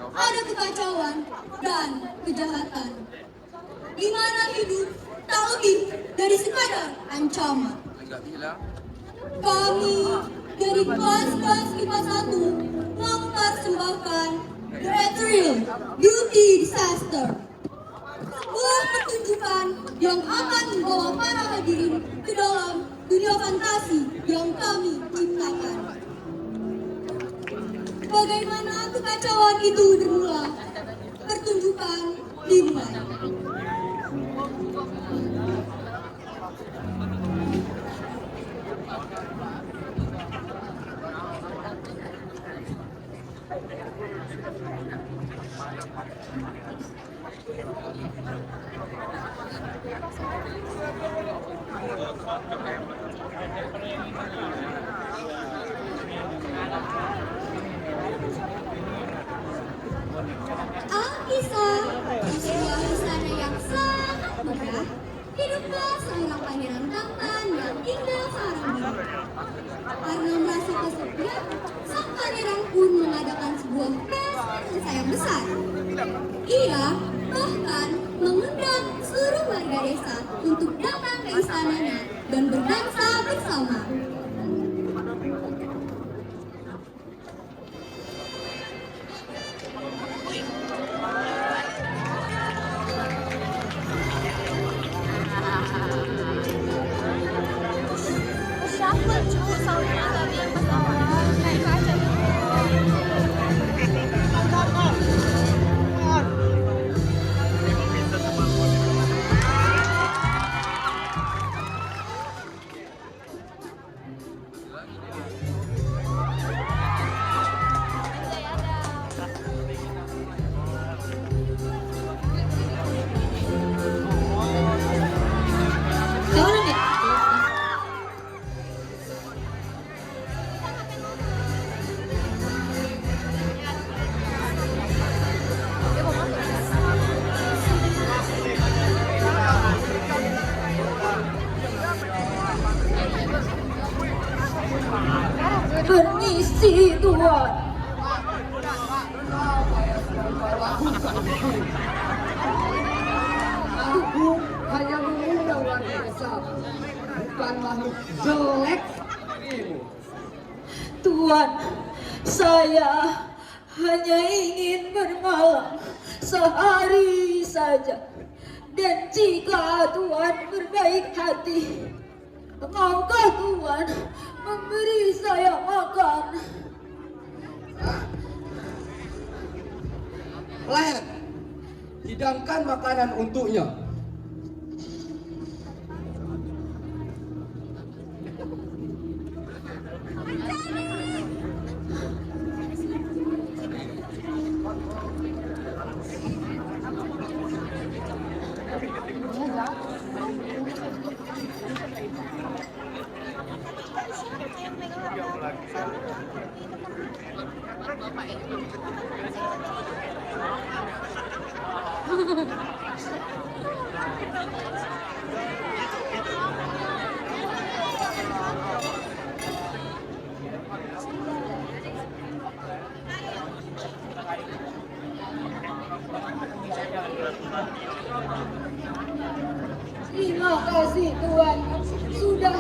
ada kekacauan dan kejahatan, di mana hidup tak lebih dari sekadar ancaman. Kami dari kelas IPA 1 mempersembahkan The Ethereal Beauty Disaster, sebuah pertunjukan yang akan membawa para hadirin ke dalam dunia fantasi yang kami ciptakan. Bagaimana kekacauan itu bermula? Pertunjukan dimulai. Alkisah, sebuah istana yang sangat megah, hiduplah seorang pangeran tampan yang tinggal seorang diri. Karena merasa kesepian, sang pangeran pun mengadakan sebuah pesta yang besar. Ia bahkan mengundang seluruh warga desa untuk datang ke istananya dan berdansa bersama. Permisi Tuan. Aku hanya mengundang warga desa, bukan makhluk jelek sepertimu. Tuan, saya hanya ingin bermalam sehari saja. Dan jika Tuan berbaik hati, maukah Tuan memberi saya makan? Layak, hidangkan makanan untuknya. Terima kasih Tuan sudah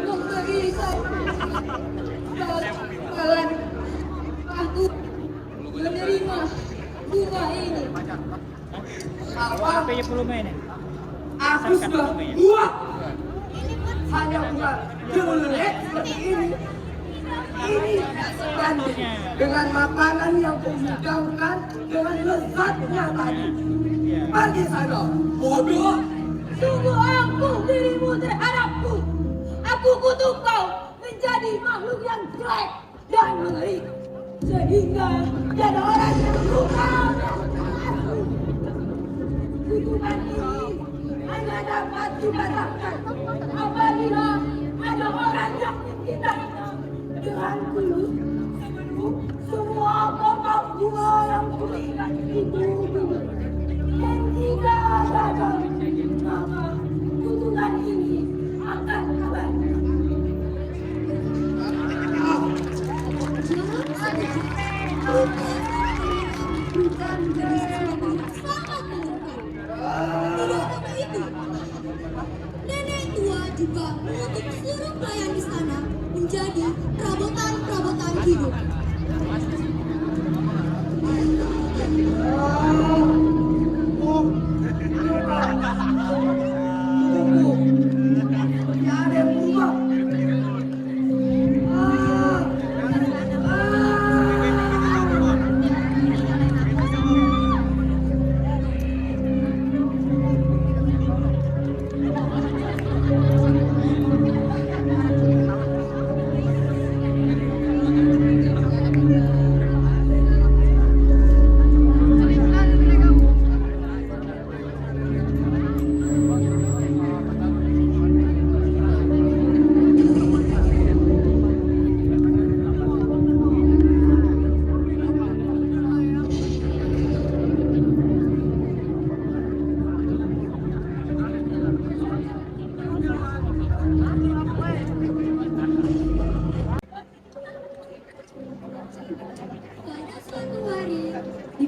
memberi saya bakalan. Aku menerima bunga ini. Aku sudah buat hanya buat jelek seperti ini. Ini sebanding dengan makanan yang kau hidangkan dengan lezatnya tadi. Pergi sana, bodoh. Sungguh aku dirimu terhadapku. Aku kutuk kau menjadi makhluk yang jelek dan mengerikan. Sehingga tiada orang yang berluka. Kutukan ini hanya dapat dibatalkan apabila ada orang yang mencintainya dengan tulus sebelum semua pokok bunga yang kulihat itu gugur. Dan jika gagal, maka kutukan ini akan abadi.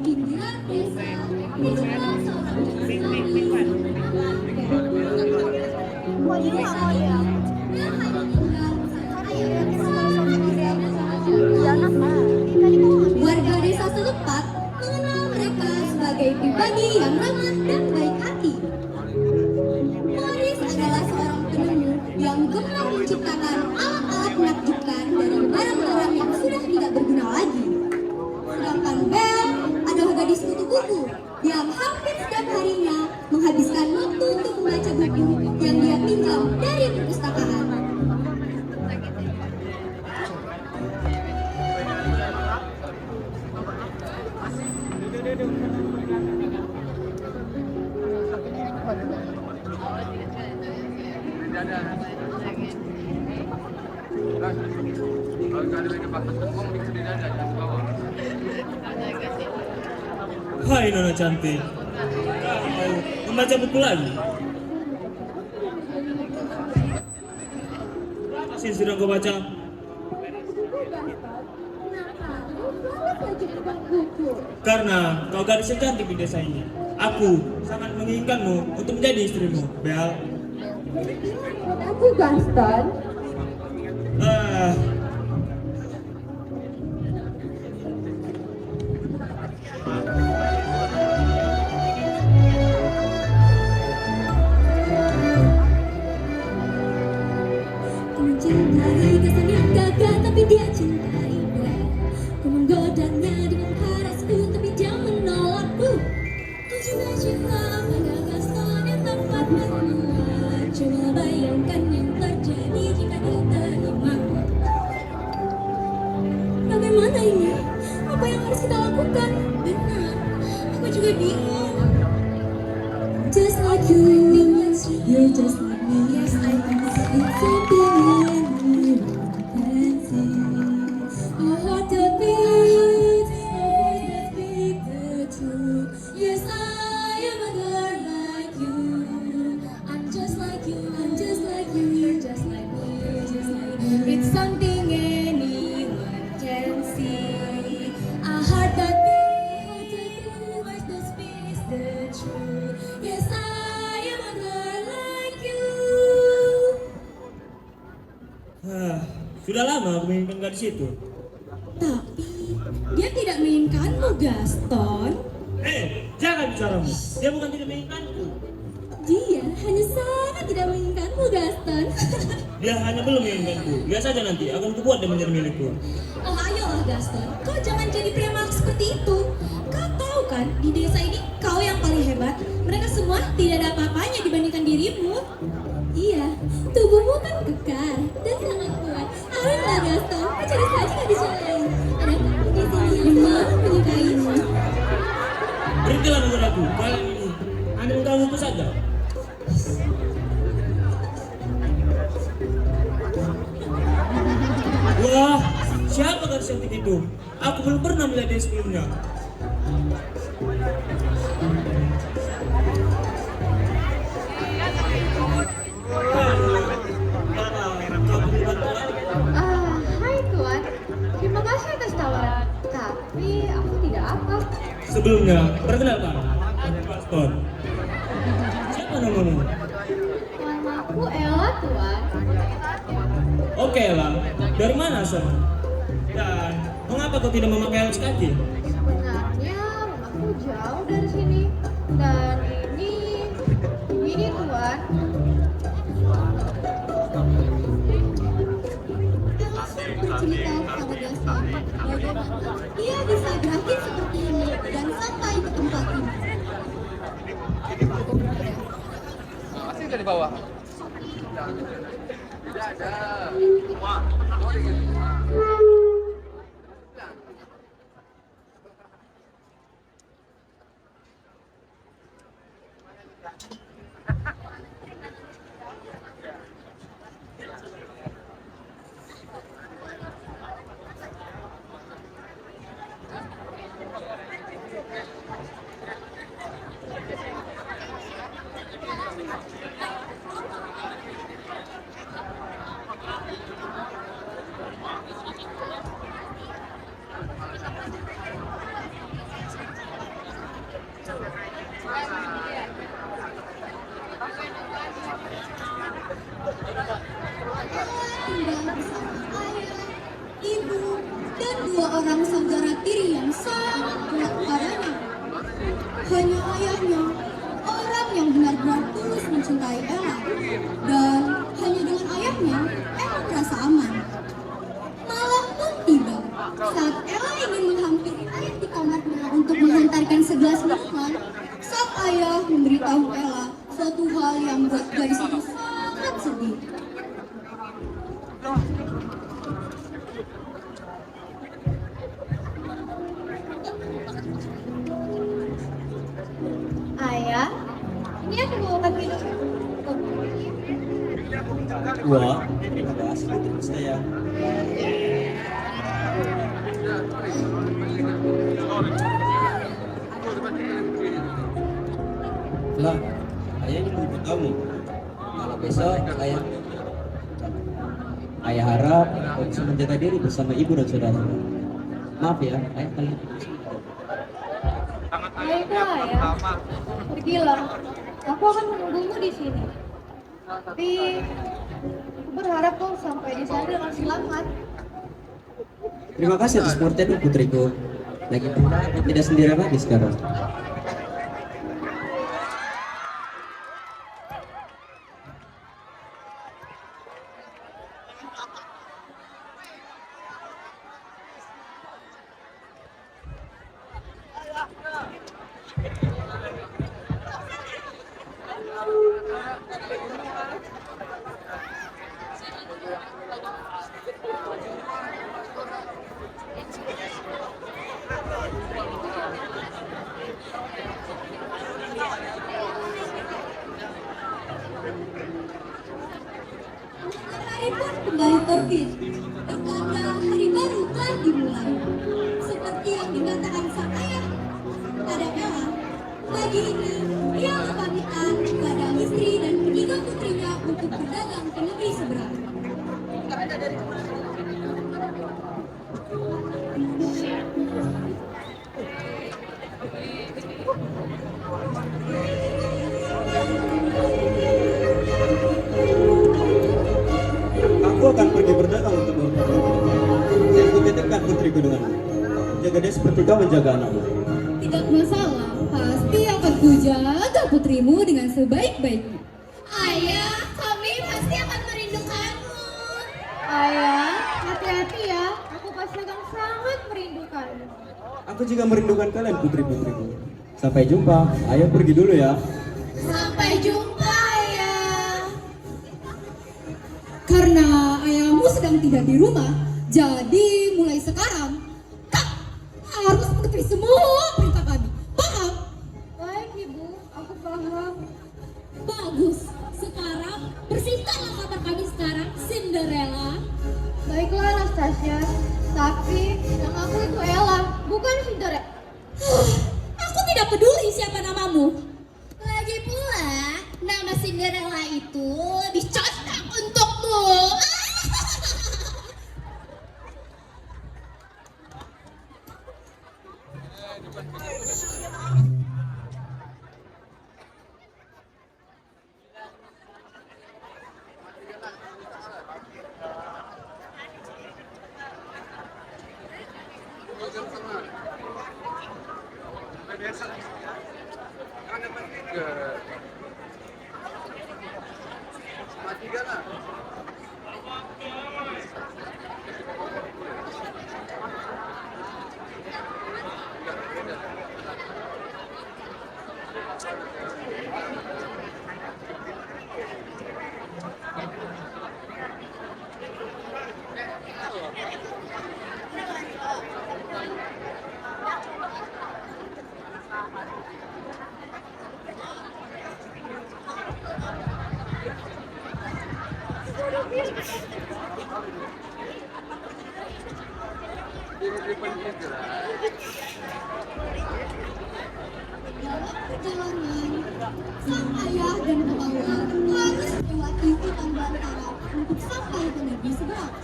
pinggiran desa, hiduplah seorang jaksa. Dia hanya tinggal bersama warga desa setempat mengenal mereka sebagai pribadi yang ramah dan baik hati. Morris adalah seorang penemu yang gemar menciptakan alat-alat menakjubkan dari barang-barang yang sudah tidak berguna lagi. Sedangkan Belle adalah gadis kutu buku yang hampir setiap harinya menghabiskan waktu untuk membaca buku yang dia pinjam dari perpustakaan. Hai Nona cantik, kau membaca buku lagi? Berapa sih sudah kau baca? Karena kau gadis yang cantik di desa ini. Aku sangat menginginkanmu untuk menjadi istrimu, Belle. Aku Gaston. Ah, Ku mencintai kesan yang gagah tapi dia cintai Belle. Ku menggodanya dengan parasku tapi dia menolakku. Ku juga cinta pada Gaston yang tampak menua. Coba bayangkan yang terjadi jika dia terima. Bagaimana ini? Apa yang harus kita lakukan? Benar, aku juga bingung. Just like you, you're just like me. Yes, I can see something in you. Can see a heart that beats, a voice that speaks the truth. Yes, I am a girl like you. I'm just like you. I'm just like you. You're just like me. Just like me. It's something anyone can see. A heart that beats, a voice that speaks the truth. Yes, I am a girl like you. sudah lama aku menginginkan gadis itu. Tapi dia tidak menginginkanmu, Gaston. Jangan bicaramu. Dia bukan tidak menginginkanku. Dia hanya sangat tidak menginginkanmu, Gaston. Dia hanya belum menginginkanku. Biar saja nanti akan kubuat dia menjadi milikku. Oh ayolah Gaston, kau jangan jadi pria malas seperti itu. Kau tahu kan, di desa ini kau yang paling hebat. Mereka semua tidak ada apa-apanya dibandingkan dirimu. Iya, tubuhmu kan kekar dan sangat kuat. Ayolah Gaston, kau cari saja gadis yang lain. Ada kamu di sini yang selalu menyukaimu. Berhentilah menurut aku. Kalian ini hanya menggangguku saja. Wah, siapa gadis cantik itu? Aku belum pernah melihat dia sebelumnya. Hai Tuan, terima kasih atas tawaran. Tapi aku tidak apa. Sebelumnya, perkenalkan, aku Gaston. Siapa namamu? Namaku Ella, Tuan. Oke, Ella. Dari mana asalmu? Dan mengapa kau tidak memakai alas kaki? Sebenarnya aku jauh dari sini. Dan ini Tuan. Cerita kepada Gaston bagaimana dia bisa berakhir seperti ini dan sampai ke tempat ini. Masih dari bawah. Tidak ada. mencintai Ella. Dan hanya dengan ayahnya, Ella merasa aman. Malam pun tiba. Saat Ella ingin menghampiri ayah di kamarnya untuk menghantarkan segelas minuman, sang ayah memberitahu Ella suatu hal yang membuat gadis itu sangat sedih. Ayah, ini aku bawakan minum. Wah, ada asli terus saya. Lah, ayah ini mau kamu. Kalau besok ayah harap kau bisa menjaga diri bersama ibu dan saudara. Maaf ya, ayah kalian. Baiklah ayah, pergilah. Aku akan menunggumu di sini. Tapi aku berharap kau sampai di sana dengan selamat. Terima kasih atas pengertian putriku. Lagi pula aku tidak sendirian lagi sekarang. Hari pun kembali terbit. Pertanda hari baru telah dimulai. Seperti yang dikatakan sang ayah pada Ella, pagi ini ia pamitan kepada istri dan ketiga putrinya untuk berdagang ke negeri seberang. Aku akan pergi berdagang untuk dan kutitipkan putriku denganmu. Jaga dia seperti kau menjaga anakmu. Tidak masalah, pasti akan kujaga putrimu dengan sebaik-baiknya. Ayah, kami pasti akan merindukanmu. Ayah, hati-hati ya. Aku pasti akan sangat merindukanmu. Aku juga merindukan kalian putri-putriku. Sampai jumpa. Ayah pergi dulu ya. Sampai jumpa ya. Karena ayahmu sedang tidak di rumah, jadi mulai sekarang kau harus menuruti semua perintah kami. Paham? Baik ibu, aku paham. Bagus. Sekarang bersihkanlah kamar kami sekarang, Cinderella. Baiklah Anastasia, tapi yang aku itu Ella, bukan Cinderella. Aku tidak peduli siapa namamu. Lagi pula, nama Cinderella itu lebih cocok untukmu. Dalam perjalanan, sang ayah dan pembawa harus melewati hutan belantara untuk sampai ke negeri seberang.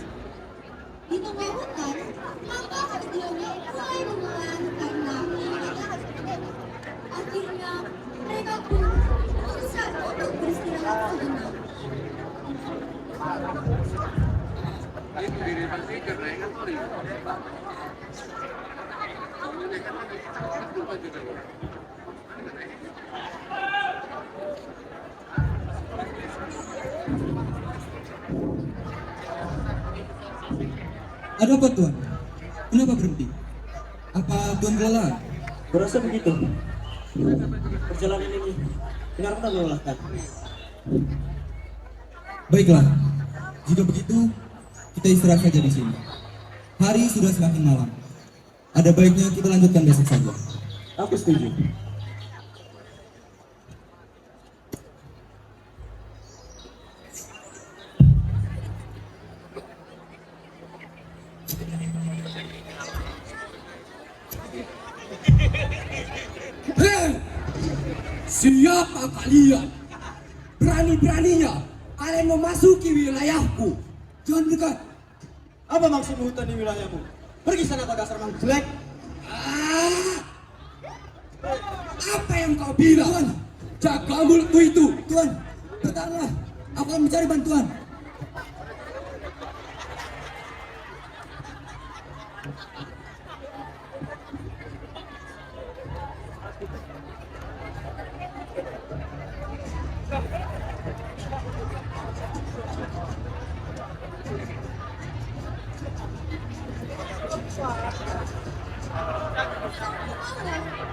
Di tengah hutan, langkah keduanya mulai mengelan karena mereka harus berdebat. Akhirnya, mereka pun memutuskan untuk beristirahat sejenak. Ada apa Tuan? Kenapa berhenti? Apa Tuan kelelahan? Berasa begitu. Perjalanan ini benar-benar melelahkan. Baiklah, jika begitu kita istirahat saja di sini. Hari sudah semakin malam. Ada baiknya kita lanjutkan besok saja. Aku setuju. Hei! Siapa kalian? Berani-beraninya kalian memasuki wilayahku. Jangan dekat. Apa maksudmu hutan di wilayahmu? Pergi sana kau dasar mang jelek. Ah! Apa yang kau bilang? Tuan, jaga mulutmu itu. Tuan, bertahanlah. Aku akan mencari bantuan.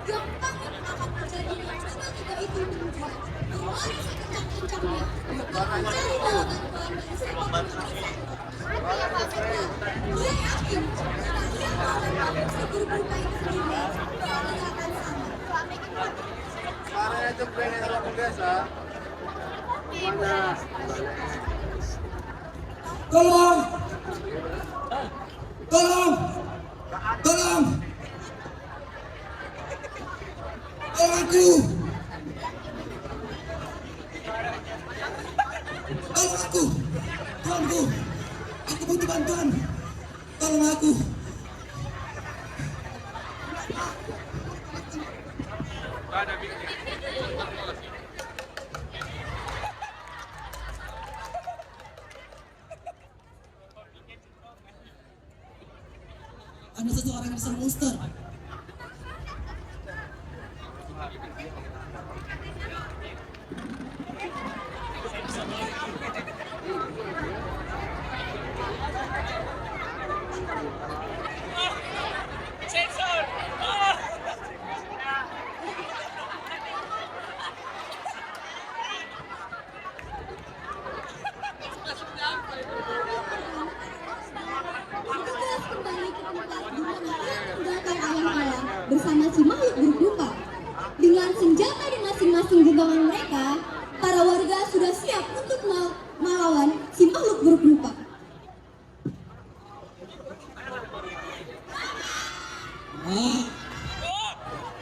Yang paling akan terjadi jika itu menjual. Berlari sekencang-kencangnya untuk mencari bawa bantuan dari siapapun yang bisa. Tapi apa saja, dia yakin jika dia mau membangun si guru buta ini sendiri, dia tidak akan sama. Parahnya jembreng yang luar biasa. Mana? Tolong! Tolong! Tolong! Tolong aku! Tolong aku! Tuanku! Aku butuh bantuan! Tolong aku! Ada seseorang yang serang monster. Bergegas kembali ke tempat di mana ia tinggalkan ayam ayam bersama si makhluk buruk rupa. Dengan senjata di masing-masing genggaman mereka, para warga sudah siap untuk melawan si makhluk buruk rupa.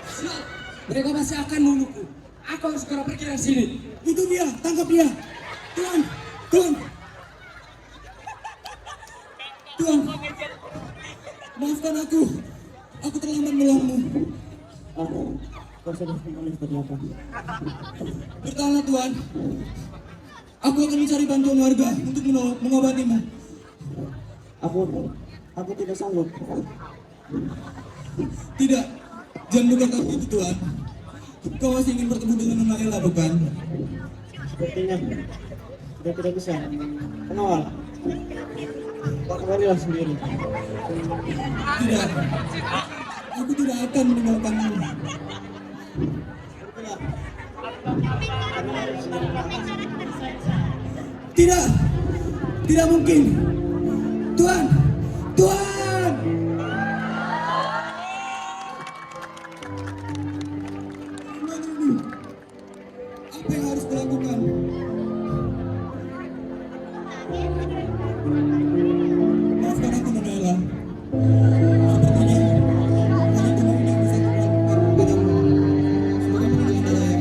Siap! Mereka masih akan membunuhku. Aku harus segera pergi dari sini. Itu dia, tangkap dia. Tuan, Tuan. Tuan, maafkan aku. Aku terlambat menolongmu. Kau sudah kembali ternyata. Bertahanlah Tuan. Aku akan mencari bantuan warga untuk mengobatimu. Aku tidak sanggup. Tidak, jangan berkata begitu Tuan. Kau masih ingin bertemu dengan Nona Ella, bukan? Sepertinya sudah tidak bisa. Pengawal, kau kembalilah sendiri. Tidak. Aku tidak akan meninggalkanmu. Pergilah. Tidak. Tidak mungkin. Tuan. Tuan. Gimana ini? Apa yang harus kulakukan? Maafkan aku, Nona Ella. Sepertinya hanya gunung yang bisa kulakukan padamu sebagai pengadilan dalayan.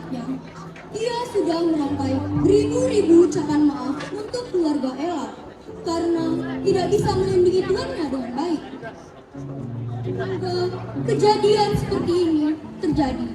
anaknya, dia sudah merangkai beribu-ribu ucapan maaf untuk keluarga Ella karena tidak bisa melindungi tuannya dengan baik. Hingga kejadian seperti ini terjadi.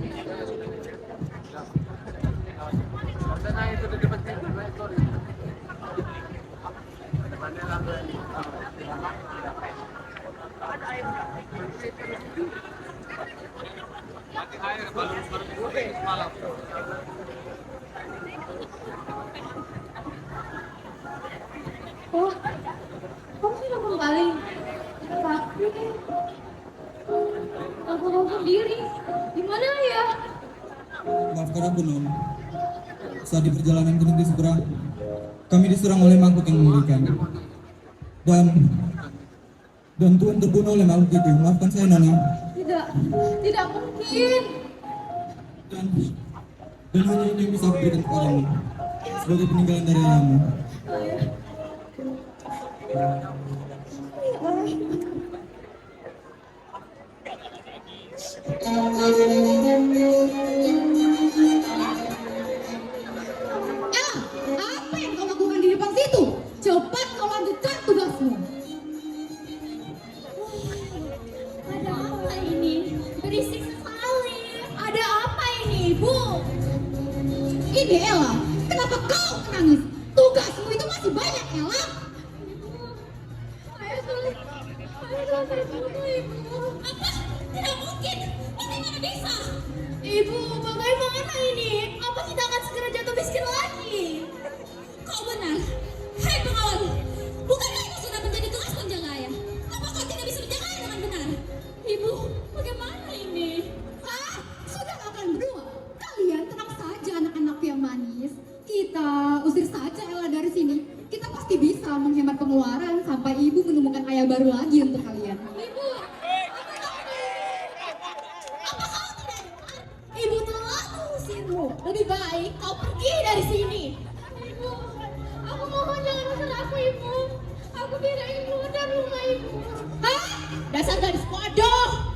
Oh, kamu sudah kembali. Tapi aku mau sendiri. Gimana ya? Maafkan aku, Non. Saat di perjalanan ke negeri seberang, kami diserang oleh makhluk yang mengerikan. Dan Tuhan terbunuh oleh makhluk itu. Maafkan saya, Nona. Tidak mungkin. Dan hanya ini yang bisa aku berikan kepadamu sebagai peninggalan dari ayahmu. Apa yang kau lakukan di depan situ? Cepat kau lanjutkan tugasmu. Ada apa ini? Berisik sekali. Ada apa ini, Ibu? Ini Ella, kenapa kau menangis? Tugasmu itu masih banyak, Ella. Saya telah terbunuh, Ibu. Apa? Tidak mungkin. Bagaimana bisa? Ibu, bagaimana ini? Apa kita akan segera jatuh miskin lagi? Kau benar. Hei pengawal, bukankah itu sudah menjadi tugas penjaga ayah? Apa kau tidak bisa menjaga ayah dengan benar? Ibu, bagaimana ini? Sudah akan berdua. Kalian tenang saja anak-anak yang manis. Kita usir saja Ella dari sini. Kita pasti bisa menghemat pengeluaran sampai ibu menemukan ayah baru lagi untuk kalian. Ibu, Ibu telah mengusirmu. Lebih baik kau pergi dari sini. Ibu, aku mohon jangan usir aku, Ibu. Aku tidak ibu dan rumah Ibu. Hah? Dasar gadis bodoh.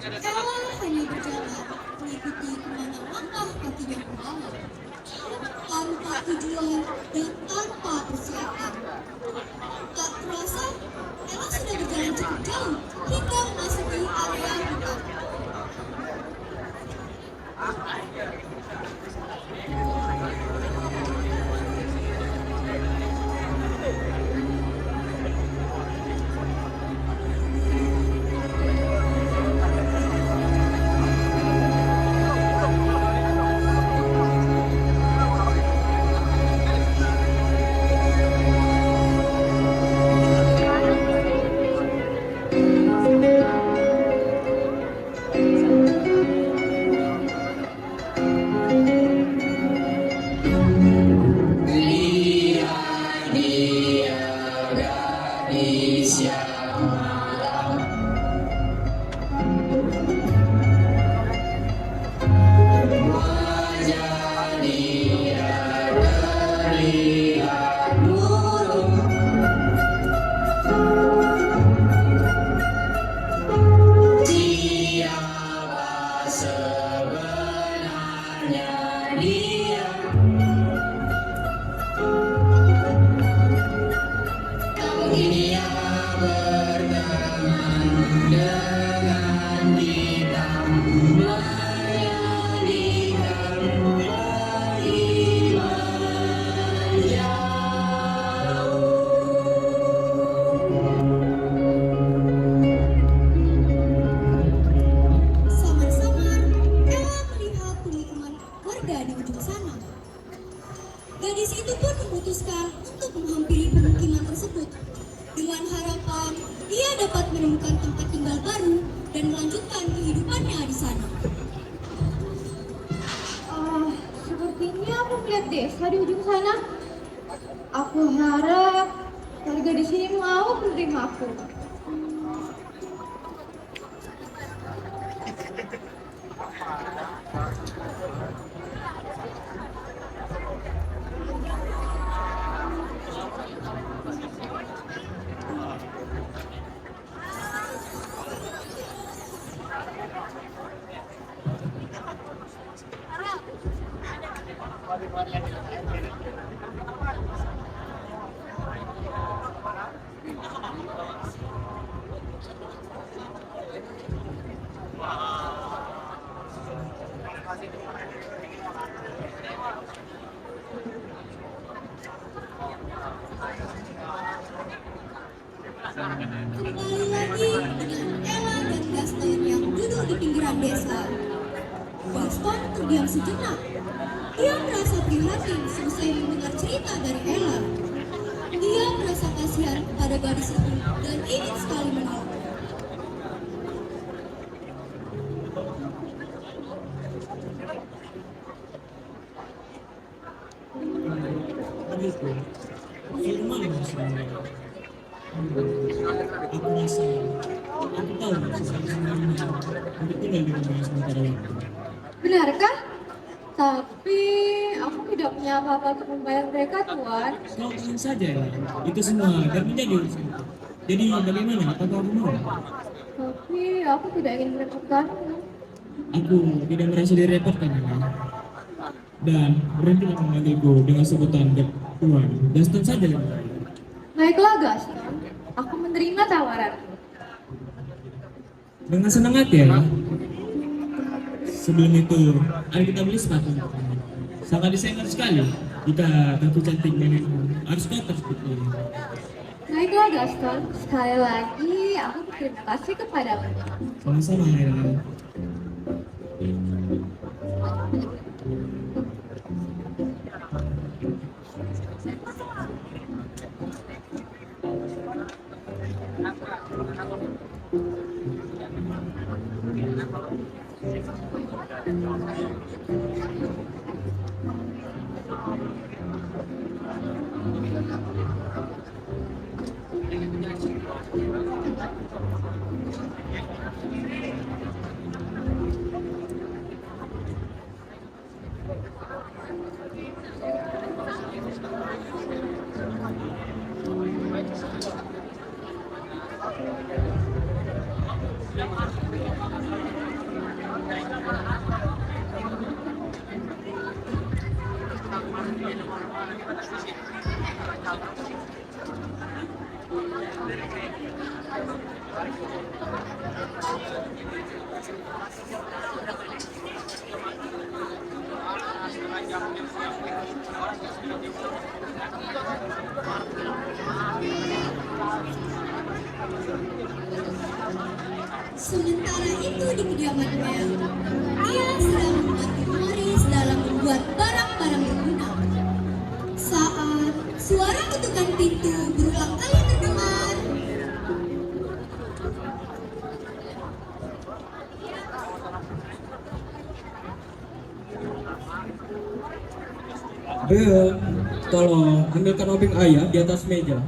Ella hanya berjalan mengikuti kemana langkah kakinya berlalu, tanpa tujuan dan tanpa persiapan. Tak terasa, Ella sudah berjalan cukup jauh hingga memasuki area hutan. Tahun ini yang berkah. dapat menemukan tempat tinggal baru dan melanjutkan kehidupannya di sana. Sepertinya aku melihat desa di ujung sana. Aku harap warga di sini mau menerima aku. Kembali lagi dengan Ella dan Gaston yang duduk di pinggiran desa. Gaston terdiam sejenak. Dia merasa prihatin selesai mendengar cerita dari Ella. Dia merasa kasihan pada gadis itu dan ingin sekali menolong. Adikku, firman semuanya. Aku rasa, aku tahu sebenarnya untuk tinggal di rumah sementara waktu. Benarkah? Tapi aku tidak punya apa-apa untuk membayar mereka, Tuan. Kau ingin saja ya, itu semua agar menjadi urusanku. Jadi bagaimana? Apakah kamu mau? Tapi aku tidak ingin merepotkanmu. Aku tidak merasa direpotkan ya. Dan berhentilah memanggilku dengan sebutan Tuan. Gaston saja yang baik. Baiklah, Gaston. Aku menerima tawaranmu. Dengan senang hati ya. Sebelum itu, ayo kita beli sepatu. Sangat disayangkan sekali jika kaki cantik nenekmu harus kotor seperti ini. Baiklah, Gaston. Sekali lagi, aku berterima kasih kepadamu. Sama-sama ya. Sementara itu di kediaman Mel, dia sedang membantu Morris dalam membuat barang-barang berguna. Saat suara ketukan pintu berulang kali terdengar, Bel, tolong ambilkan obeng ayam di atas meja.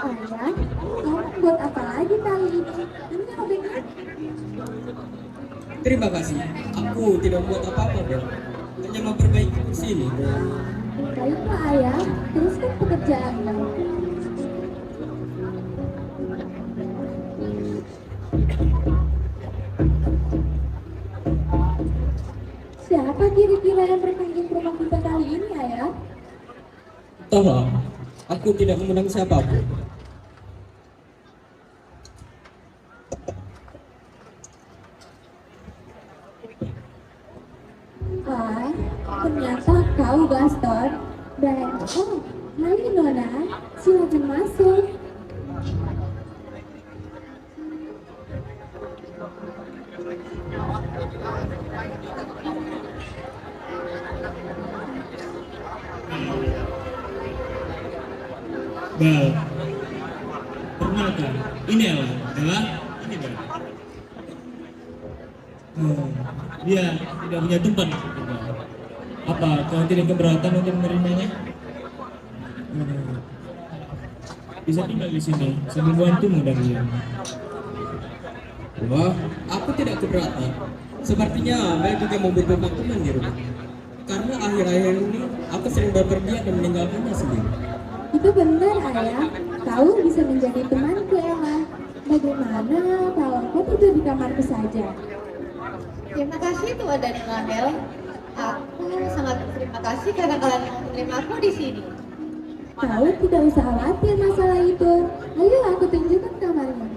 Ayah, kamu buat apa lagi kali ini? Ini obengnya. Terima kasih. Aku tidak membuat apa-apa, Bel. Hanya memperbaiki kursi ini. Baiklah, Ayah. Teruskan pekerjaanmu. Siapa kira-kira yang berkunjung ke rumah kita kali ini, Ayah? Tolong, aku tidak mengundang siapapun. Wah, ternyata kau Gaston. Dan, oh, hai Nona, silakan masuk. Bel, perkenalkan, ini Ella, ini Bel. Dia tidak punya tempat untuk tinggal. Apa kau tidak keberatan untuk menerimanya? Bisa tinggal di sini sambil bantumu dan dia. Wah, aku tidak keberatan. Sepertinya Mel juga membutuhkan teman di rumah. Karena akhir-akhir ini aku sering berpergian dan meninggalkannya sendiri. Itu benar, Ayah. Kau bisa menjadi temanku, Ella. Bagaimana kalau kau tidur di kamarku saja? Terima kasih Tuan dan Angel. Aku sangat berterima kasih karena kalian mau menerima aku di sini. Kau tidak usah khawatir masalah itu. Ayo aku tunjukkan kamarnya.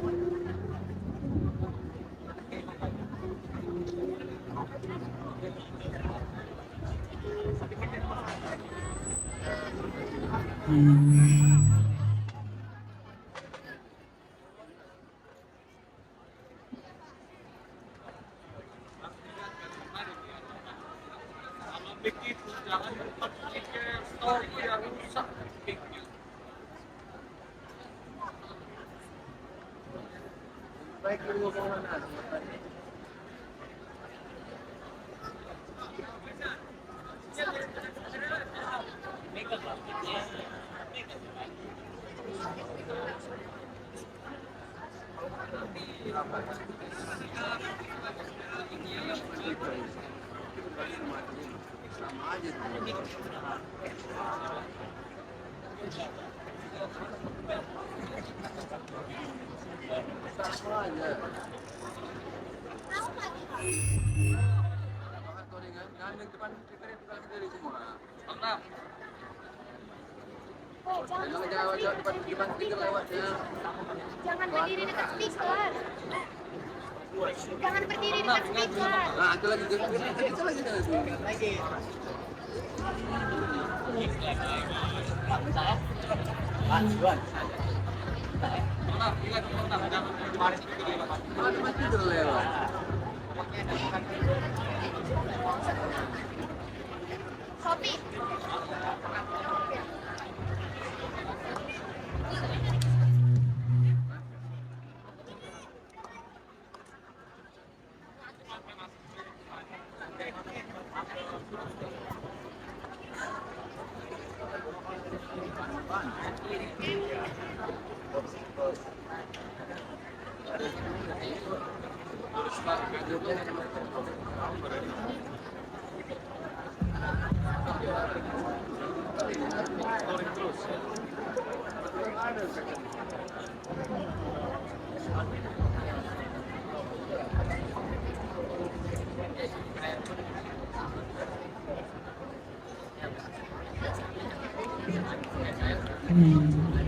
Baik dulu ke mana? Sama aja tuh. Sama aja. Apakah kau dengan kambing depan kita bukan sendiri semua? Enggak. Jangan depan kita lewatnya. Jangan berdiri dekat speaker. Jangan berdiri dekat speaker. Nah, itu lagi itu lagi. Mana mati terlewat. Sophie.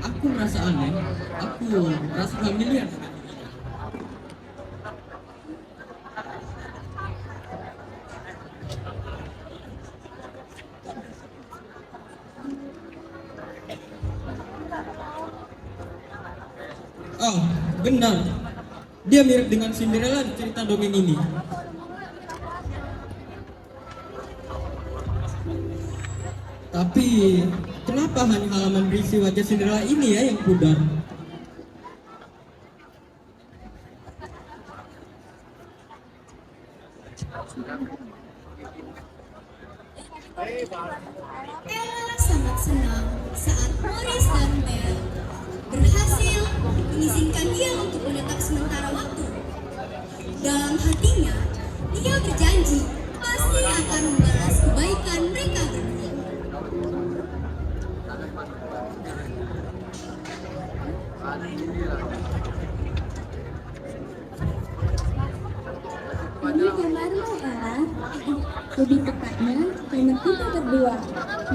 Aku merasa aneh. Aku merasa familiar. Oh, benar. Dia mirip dengan Cinderella di cerita dongeng ini. Tapi kenapa hanya halaman berisi wajah Cinderella ini ya yang pudar? Ella sangat senang saat Morris dan Belle berhasil mengizinkan dia untuk menetap sementara waktu. Dalam hatinya, dia berjanji pasti akan membalas kebaikan mereka berdua. Ini kamarmu, Ella. Lebih tepatnya, kamar kita berdua.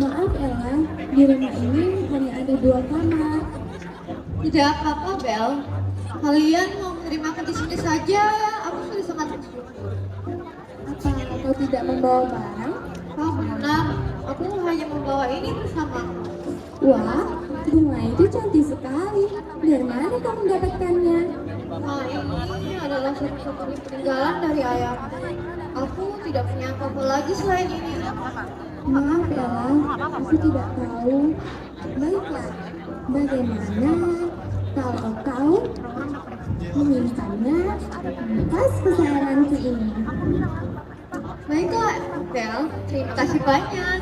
Maaf, Ella. Di rumah ini hanya ada 2 kamar. Tidak apa-apa, Bel. Kalian mau menerima aku di sini saja. Aku sudah sangat bersyukur. Apa kau tidak membawa barang? Oh, benar. Aku hanya membawa ini bersamaku. Wah, bunga itu cantik sekali. Dari mana kau mendapatkannya? Nah, ini adalah satu-satunya peninggalan dari ayahku. Aku tidak punya apa-apa lagi selain ini. Maaf Ella, aku tidak tahu. Baiklah, bagaimana kalau kau menyimpannya di tas kesayanganku ini? Baiklah, Bel. Terima kasih banyak.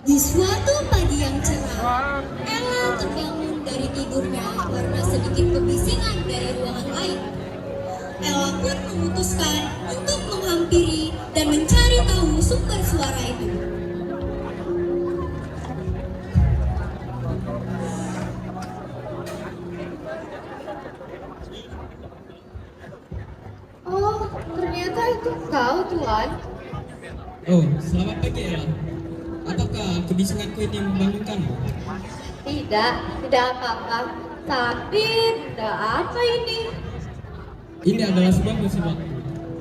Di suatu pagi yang cerah, Ella terbangun dari tidurnya karena sedikit kebisingan dari ruangan lain. Ella pun memutuskan untuk menghampiri dan mencari tahu sumber suara itu. Oh, ternyata itu kau, Tuan. Oh, selamat pagi Ella. Apakah kebisinganku ini membangunkanmu? Tidak apa-apa. Tapi, benda apa ini? Ini adalah sebuah musim waktu.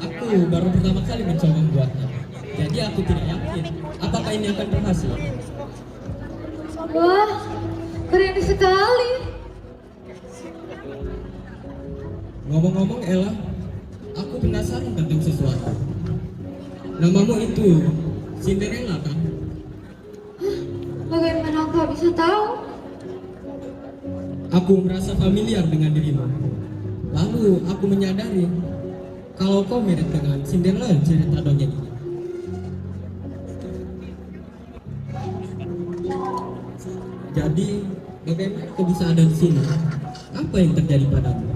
Aku baru pertama kali mencoba membuatnya. Jadi aku tidak yakin apakah ini akan berhasil. Wah, keren sekali. Ngomong-ngomong Ella, aku penasaran tentang sesuatu. Namamu itu Cinderella kan? Bagaimana kau bisa tahu? Aku merasa familiar dengan dirimu. Lalu aku menyadari kalau kau mirip dengan Cinderella cerita dongeng ini. Jadi, bagaimana kau bisa ada di sini? Apa yang terjadi padamu?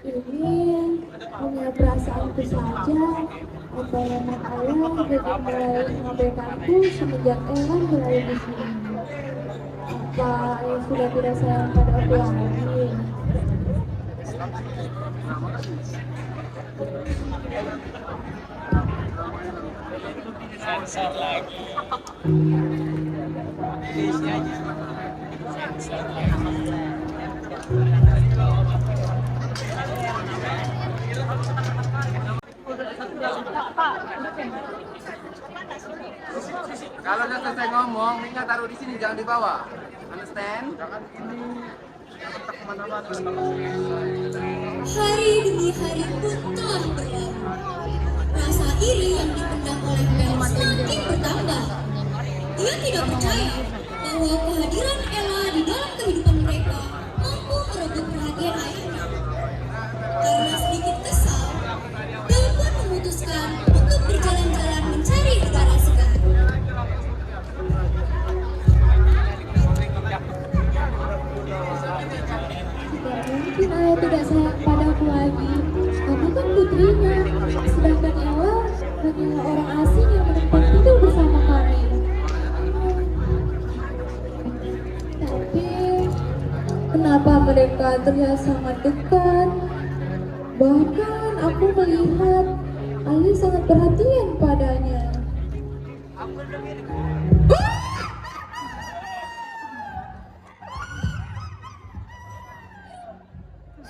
Ini hanya perasaanku saja. Apa memang ayah jadi mulai mengabaikanku semenjak Ella berada di sini? Apa ayah sudah tidak sayang pada aku lagi? Kalau udah selesai ngomong, minyak taruh di sini, jangan dibawa. Understand? Hari demi hari pun telah berlalu. Rasa iri yang dipendam oleh Bel semakin bertambah. Dia tidak percaya bahwa kehadiran Ella di dalam kehidupan mereka mampu merebut perhatian ayahnya. Karena sedikit kesal, Bel pun memutuskan untuk berjalan-jalan mencari udara segar. Mungkin ayah tidak sayang padaku lagi. Aku kan putrinya, sedangkan Ella hanyalah orang asing yang menempati tinggal bersama kami. Tapi kenapa mereka terlihat sangat dekat? Bahkan aku melihat ayah sangat perhatian padanya.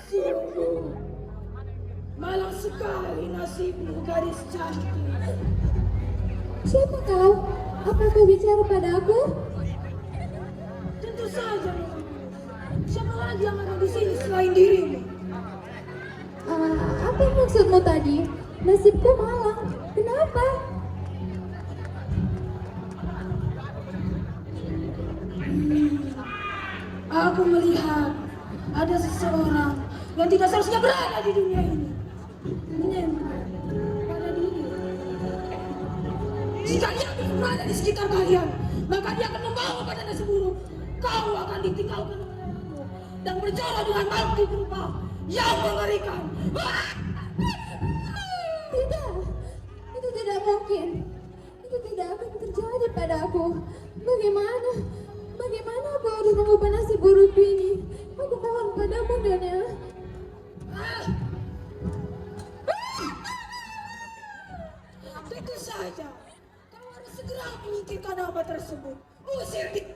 Sungguh malang sekali nasibmu, gadis cantik. Siapa kau? Apa kau bicara padaku? Tentu saja. Siapa lagi yang ada di sini selain dirimu? Apa maksudmu tadi? Nasibku malang. Kenapa? Aku melihat ada seseorang yang tidak seharusnya berada di dunia ini. Menempel pada diri. Jika dia berada di sekitar kalian, maka dia akan membawa pada nasib buruk. Kau akan ditinggalkan olehku dan berjalan dengan makhluk rupa yang mengerikan. Tidak, itu tidak mungkin. Itu tidak akan terjadi padaku. Bagaimana? Bagaimana aku harus mengubah nasib buruk ini? Aku mohon padamu, Daniel. tersebut. Usir dia.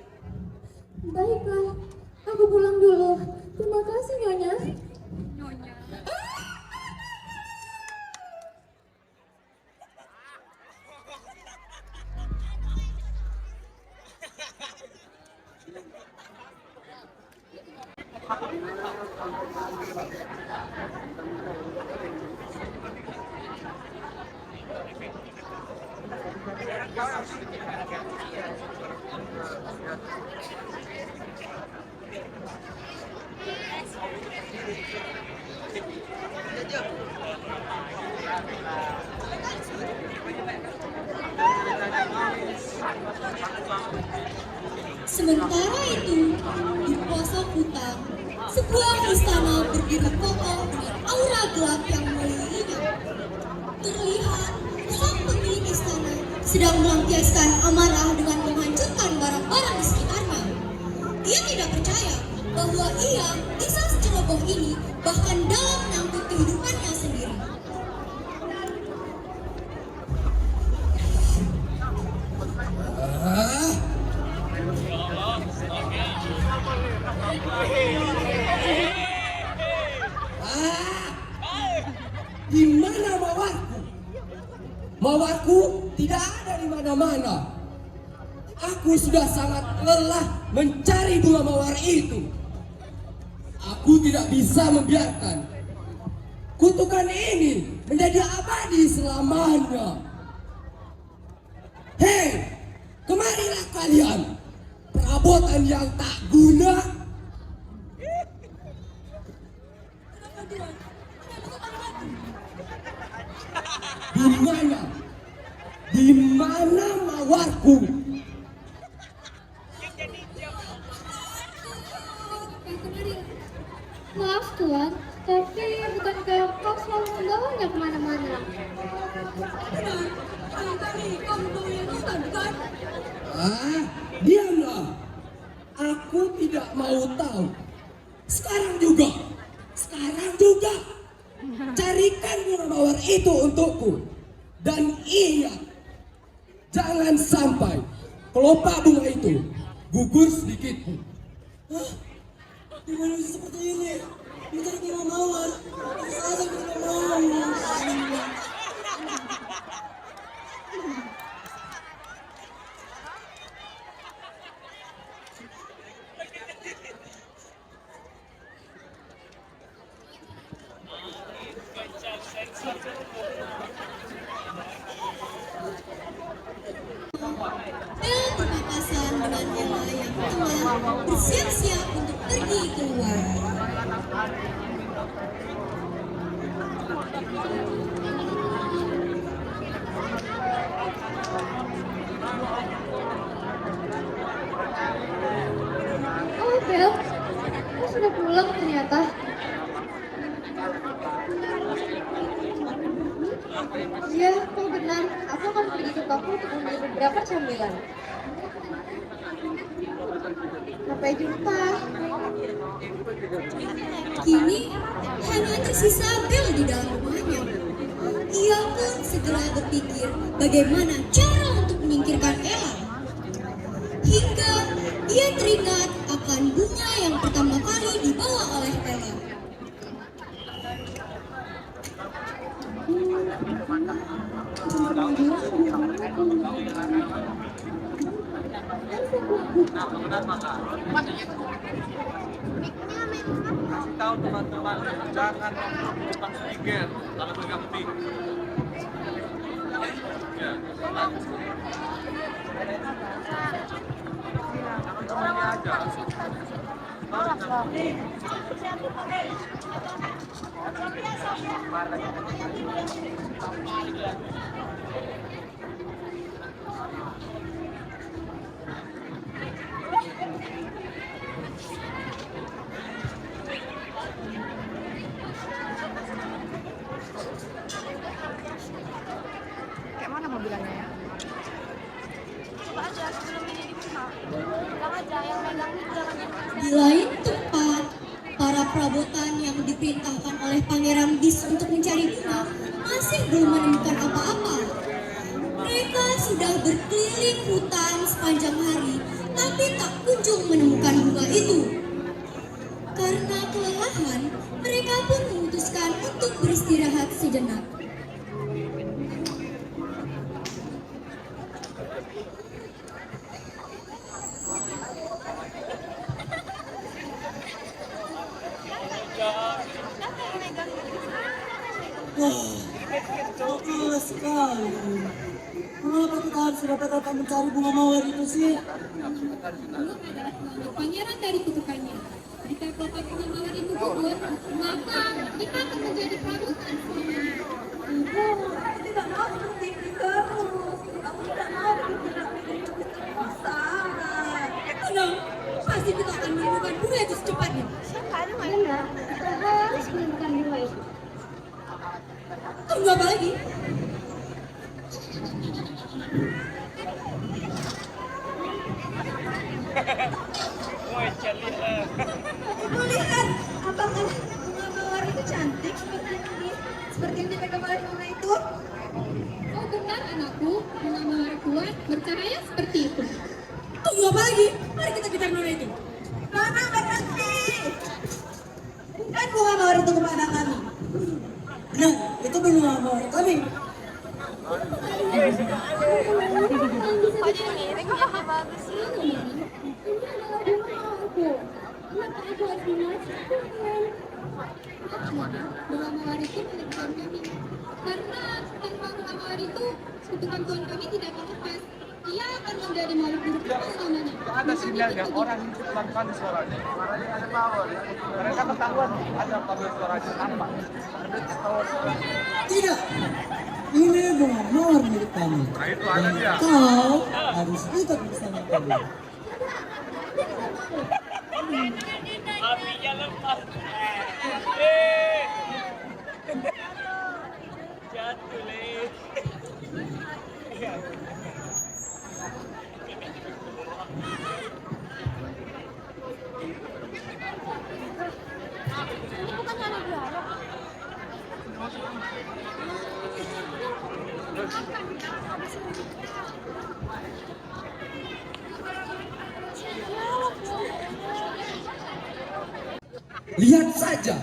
Baiklah, aku pulang dulu. Terima kasih, Nyonya. Sementara itu, di pelosok hutan, sebuah istana berdiri kokoh dengan aura gelap yang mengelilinginya. Terlihat sang pemilik istana sedang melampiaskan amarah dengan menghancurkan barang-barang di sekitarnya. Ia tidak percaya bahwa ia bisa seceroboh ini bahkan dalam menyangkut kehidupannya sendiri. Di mana mawarku? Mawarku tidak ada di mana-mana. Aku sudah sangat lelah mencari bunga mawar itu. Aku tidak bisa membiarkan kutukan ini menjadi abadi selamanya. Hei, kemarilah kalian, perabotan yang tak guna. Di mana mawarku? Maaf Tuan, tapi bukankah kau selalu membawanya kemana-mana? Benar, tadi kau membawanya hutan, bukan? Diamlah. Aku tidak mau tahu. Sekarang juga. Carikan bunga mawar itu untukku. Dan ingat, jangan sampai kelopak bunga itu gugur sedikit pun. Gimana bisa seperti ini? Mencari bunga mawar. Saya bunga mawar. Dan berpapasan dengan Ella yang tengah bersiap-siap untuk pergi keluar. Oh, Bel, kau sudah pulang ternyata. Iya, kau benar. Aku akan pergi ke toko untuk membeli beberapa camilan. Sampai jumpa. Kini hanya tersisa Bel di dalam rumahnya. Ia pun segera berpikir bagaimana cara untuk menyingkirkan Ella. Hingga ia teringat akan bunga yang pertama kali dibawa oleh Ella. Kasih tahu teman-teman, jangan lupa sedikit kalau pegang mic. Ya, semuanya aja. Kayak mana mobilannya ya? Coba aja sebelum ini dibuka. Bilang aja yang megang ini jangan yang Di lain tempat, para perabotan yang diperintahkan oleh Pangeran Bis untuk mencari bunga masih belum menemukan apa-apa. Mereka Mereka sudah berkeliling hutan sepanjang hari, tapi tak kunjung menemukan bunga itu. Karena kelelahan, mereka pun memutuskan untuk beristirahat sejenak. Betul sekali. Mengapa kita harus datang mencari bunga mawar itu sih? Belum adalah pangeran dari kutukannya. Jika kotak bunga mawar itu gugur, maka kita akan menjadi pramuka selamanya. Ibu, aku tidak mau seperti ini terus. Aku tidak mau sangat. Tenang, pasti kita akan menemukan bunga itu secepatnya. Benar, kita harus menemukan bunga itu. Tunggu apa lagi? Ibu lihat, apakah bunga mawar itu cantik seperti ini? Seperti yang dipegang oleh Nona itu? Oh benar anakku, bunga mawar kuat bercahaya seperti itu. Tunggu apa lagi? Mari kita kejar Nona itu. Nona berhenti! Bukan bunga mawar itu kepada kami. Nah, itu bunga mawar kami. Kok dia mirip ya, bagus sih. Ini adalah bunga mawarku. Kenapa aku harus menyelesaikan? Bunga mawar itu milik Tuhan kami. Karena tanpa bunga mawar itu, kutukan Tuhan kami tidak akan lepas. Ia akan menjadi makhluk buruk selamanya. Ada sinyalnya, orang itu pelan-pelan suaranya. Suaranya ada power. Mereka ketahuan ada power suaranya apa. Ada ketahuan suaranya. Tidak. Ini bunga mawar milik kami. Nah itu ada dia. Kau harus ikut bersama kami. Apinya lepas. Jatuh leh. Ini bukan anak biara. Lihat saja,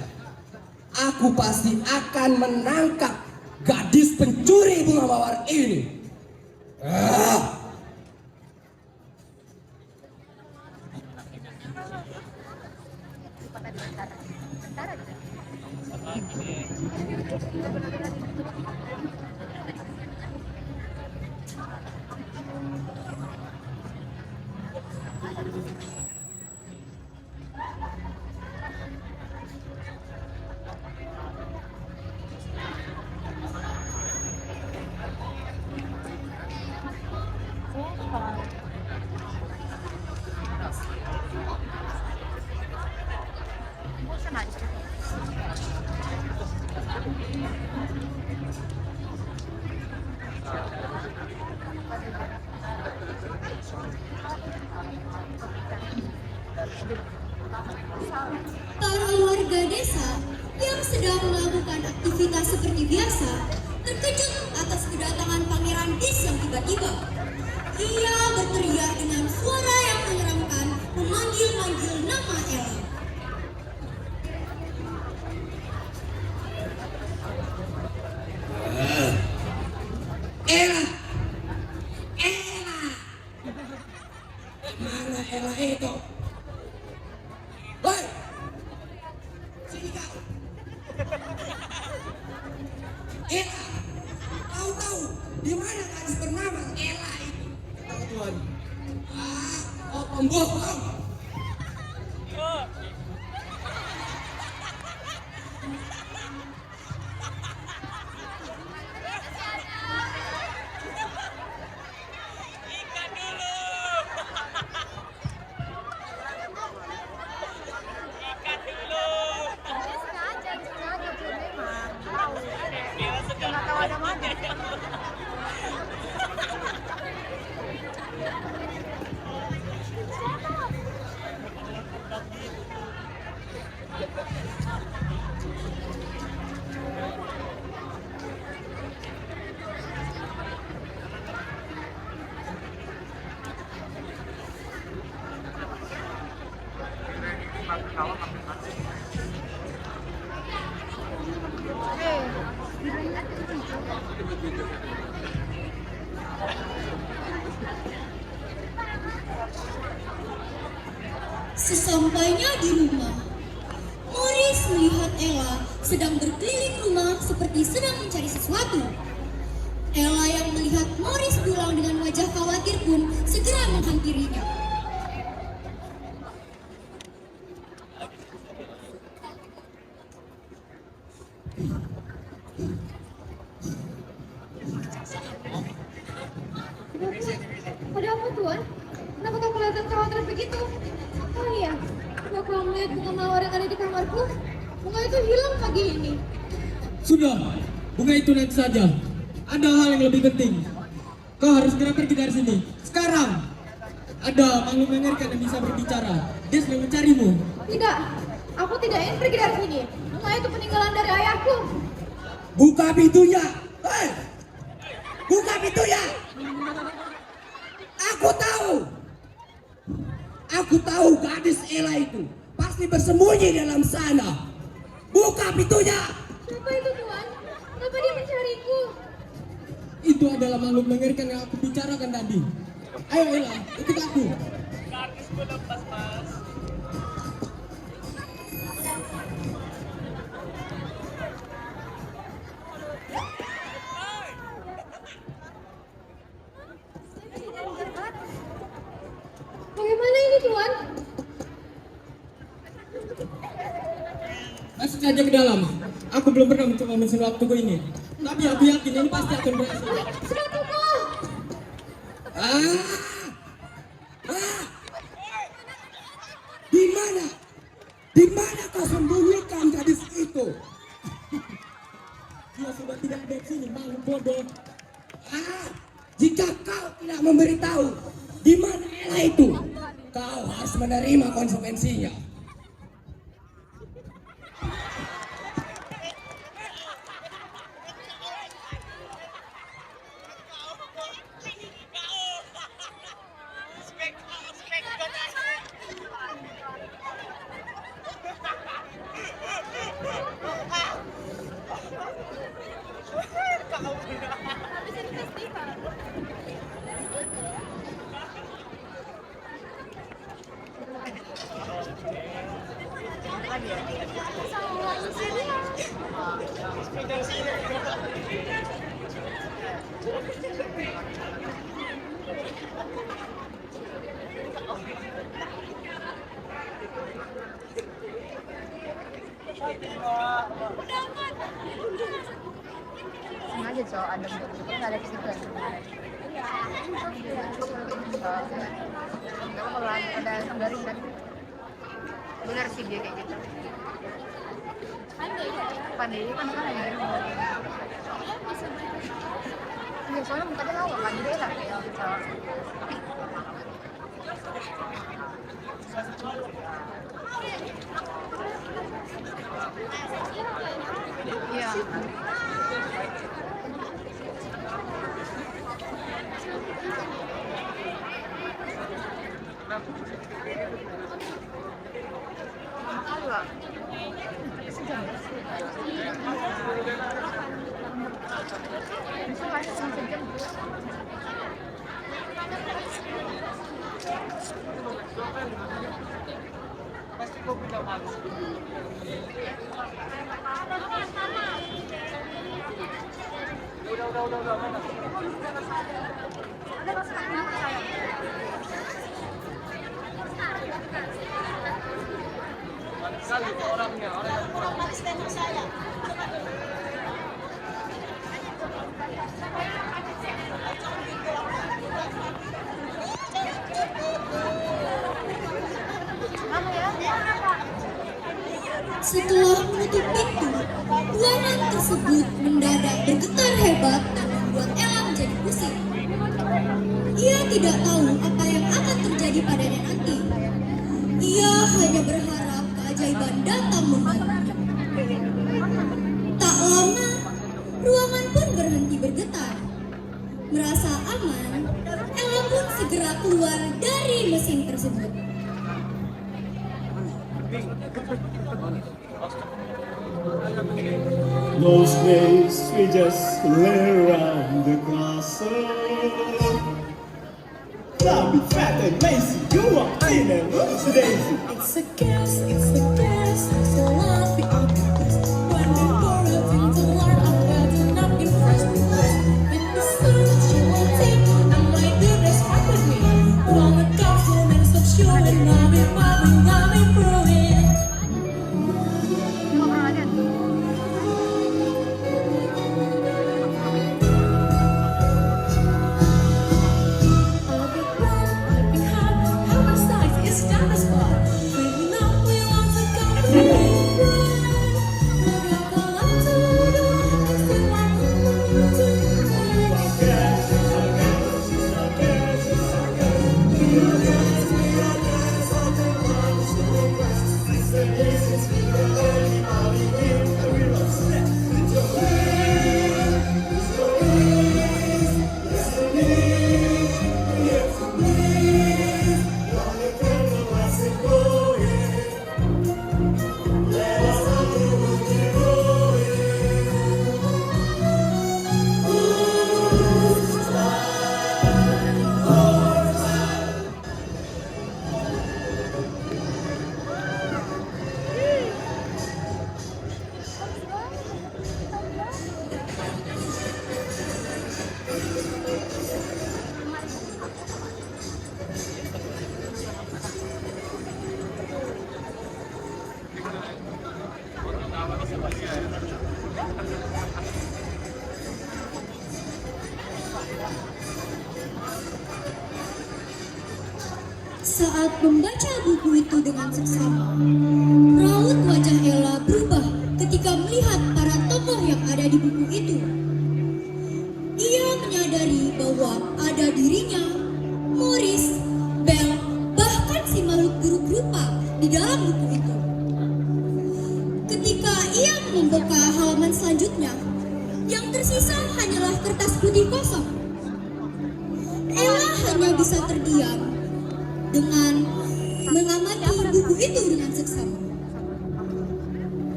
aku pasti akan menangkap gadis pencuri bunga mawar ini. Para warga desa yang sedang melakukan aktivitas seperti biasa terkejut atas kedatangan Pangeran Dis yang tiba-tiba. Ia berteriak dengan suara yang menyeramkan, memanggil-manggil nama Ella. Ella, Ella, mana Ella itu? Woi, sini kau. Ella, kau tahu di mana gadis bernama Ella itu? Tahu Tuhan. Oh pembohong. Sengaja dia memang tahu. Nggak tahu ada mana. Siapa? Sesampainya di rumah, Morris melihat Ella sedang berkeliling rumah seperti sedang mencari sesuatu. Ella yang melihat Morris pulang dengan wajah khawatir pun segera menghampirinya. Ada apa tuan? Kenapa kau kelihatan khawatir begitu? Oh iya, coba kau melihat bunga mawar yang ada di kamarku. Bunga itu hilang pagi ini. Sudah, bunga itu nanti saja. Ada hal yang lebih penting. Kau harus segera pergi dari sini. Sekarang. Ada makhluk mengerikan yang bisa berbicara. Dia sedang mencarimu. Tidak, aku tidak ingin pergi dari sini. Bunga itu peninggalan dari ayahku. Buka pintunya. Hei! Buka pintunya. Aku tahu gadis Ella itu pasti bersembunyi dalam sana. Buka pintunya. Siapa itu tuan? Kenapa dia mencariku? Itu adalah makhluk mengerikan yang aku bicarakan tadi. Ayo Ella, ikut aku. Bagaimana ini tuan? Masuk saja ke dalam. Aku belum pernah mencoba mesin waktuku ini. Tapi aku yakin ini pasti akan berhasil. Sepatuku! Di mana kau sembunyikan gadis itu? Dia sudah tidak ada di sini, makhluk bodoh. Jika kau tidak memberitahu di mana Ella itu, kau harus menerima konsekuensinya. Sengaja cowok ada nggak ada kesibukan. Kalau ada garing kan benar sih dia kayak gitu. Pandai kan ya. Iya soalnya mukanya lawa kan dia lah kayak cowok. Iya. Pasti kau tidak malu. Udah, mana? Balik sekali ke orangnya, orang yang kurang. Setelah menutup pintu, buanan tersebut mendadak bergetar hebat dan membuat Ella menjadi pusing. Ia tidak tahu apa yang akan terjadi padanya nanti. Ia hanya berharap keajaiban datang membantunya. Tak lama, ruangan pun berhenti bergetar. Merasa aman, Ella pun segera keluar dari mesin tersebut. Those days we just lay around the castle. Clubby, fat and lazy, you walked in and looked so daisy. It's a guess, so love the octopus. When we pour a drink to learn, I'm better not impressed with this. With the sun, she will take, and my goodness, fuck with me. While the compliments of showing, I'll be popping, I'll be brewing. I'll be proud, I'll be hot, how my size is down the spot. Waking up, we want to go to the right. Look out the light to the right, I see my moon to the right. Saat membaca buku itu dengan seksama, raut wajah Ella berubah ketika melihat para tokoh yang ada di buku itu. Ia menyadari bahwa ada dirinya, Morris, Belle, bahkan si makhluk buruk rupa di dalam buku itu. Ketika ia membuka halaman selanjutnya, yang tersisa hanyalah kertas putih kosong. Ella hanya bisa terdiam dengan mengamati buku itu dengan seksama.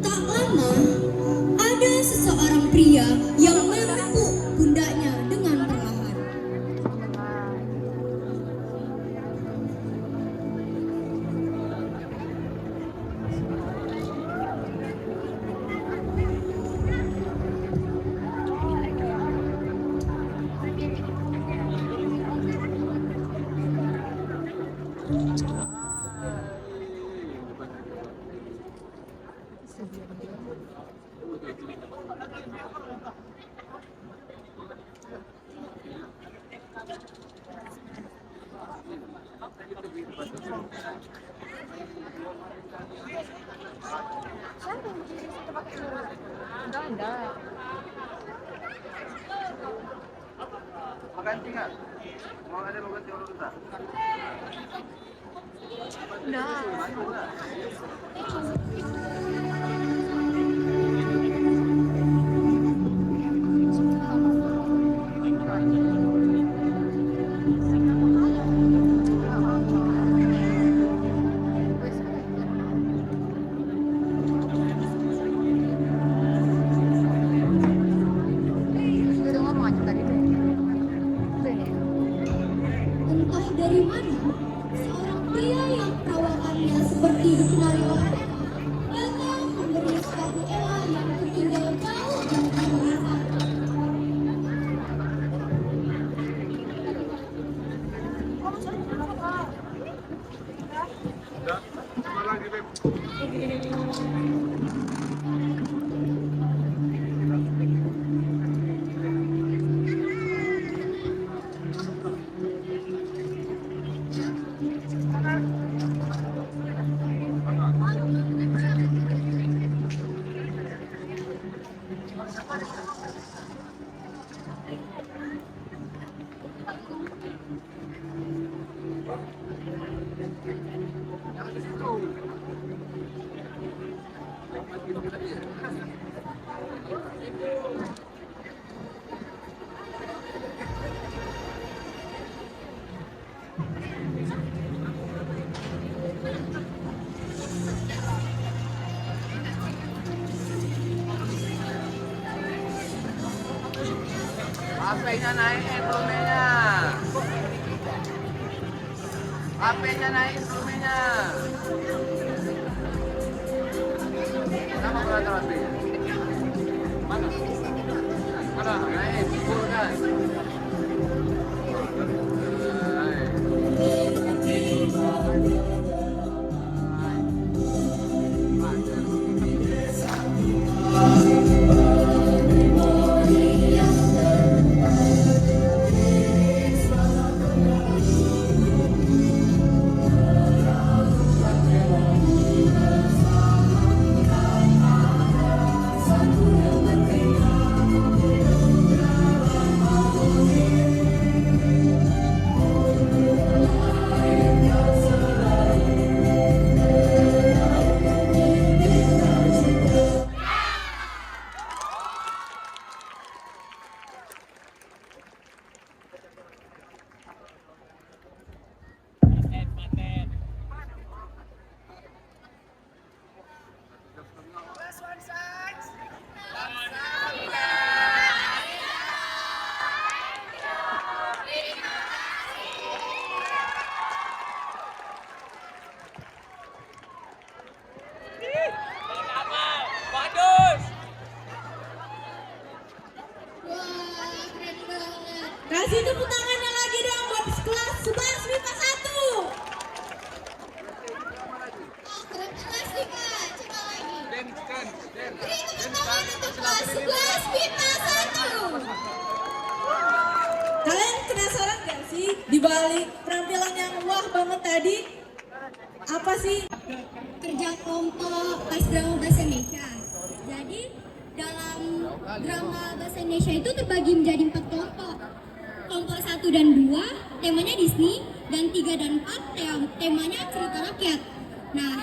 Tak lama, ada seseorang pria yang menepuk pundaknya dengan perlahan. Maganti nggak? Mau ada maganti orang kita? Entah dari mana, seorang pria yang perawakannya seperti dikenali orang datang memberi sepatu Ella yang tertinggal jauh dari sana. Cuma lagi, Beb. HP-nya naik volumenya. HP-nya naik volumenya. Kenapa berat HP-nya? Mana? Mana? Naik, turunkan. Kasih tepuk tangannya lagi dong buat kelas 11 MIPA 1. Terima kasih Kak, coba lagi. Den. Beri tepuk tangan untuk kelas 11 MIPA 1. Kalian penasaran gak sih di balik penampilan yang wah banget tadi? Apa sih? Kerja kelompok pas drama bahasa Indonesia. Jadi dalam drama bahasa Indonesia itu terbagi menjadi 4 kelompok. Kelompok 1 dan 2 temanya Disney, dan 3 dan 4 temanya cerita rakyat. Nah,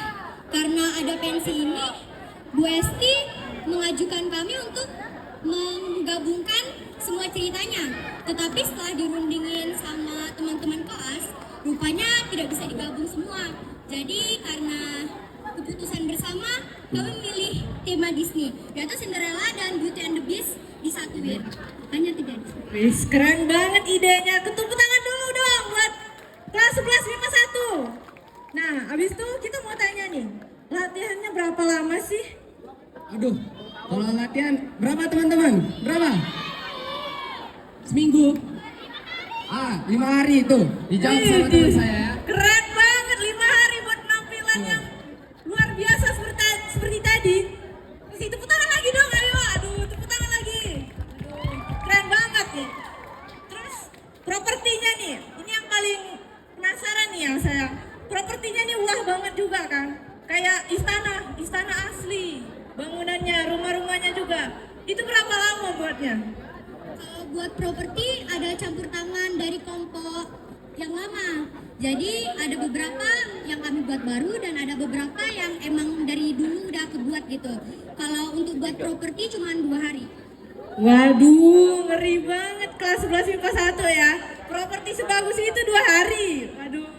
karena ada pensi ini, Bu Esti mengajukan kami untuk menggabungkan semua ceritanya. Tetapi setelah dirundingin sama teman-teman kelas, rupanya tidak bisa digabung semua. Jadi karena keputusan bersama, kami memilih tema Disney, yaitu Cinderella dan Beauty and the Beast disatuin. Hanya 3 Disney. Wis, keren banget idenya. Tepuk tangan dulu dong buat kelas 11 MIPA 1. Nah, abis itu kita mau tanya nih, latihannya berapa lama sih? Aduh, kalau latihan berapa teman-teman? Berapa? Seminggu? 5 hari itu. Dijawab sama teman saya ya. Keren banget, 5 hari buat penampilan yang luar biasa seperti tadi. Kasih tepuk tangan lagi dong, ayo. Aduh, tepuk tangan lagi. Aduh, keren banget nih. Terus propertinya nih, ini yang paling penasaran nih yang saya. Propertinya nih wah banget juga kan. Kayak istana asli. Bangunannya, rumah-rumahnya juga. Itu berapa lama buatnya? Kalau buat properti ada campur tangan dari kelompok yang lama. Jadi ada beberapa yang kami buat baru dan ada beberapa yang emang dari dulu udah kebuat gitu. Kalau untuk buat properti cuma 2 hari. Waduh, ngeri banget kelas 11 MIPA 1 ya. Properti sebagus itu 2 hari. Waduh.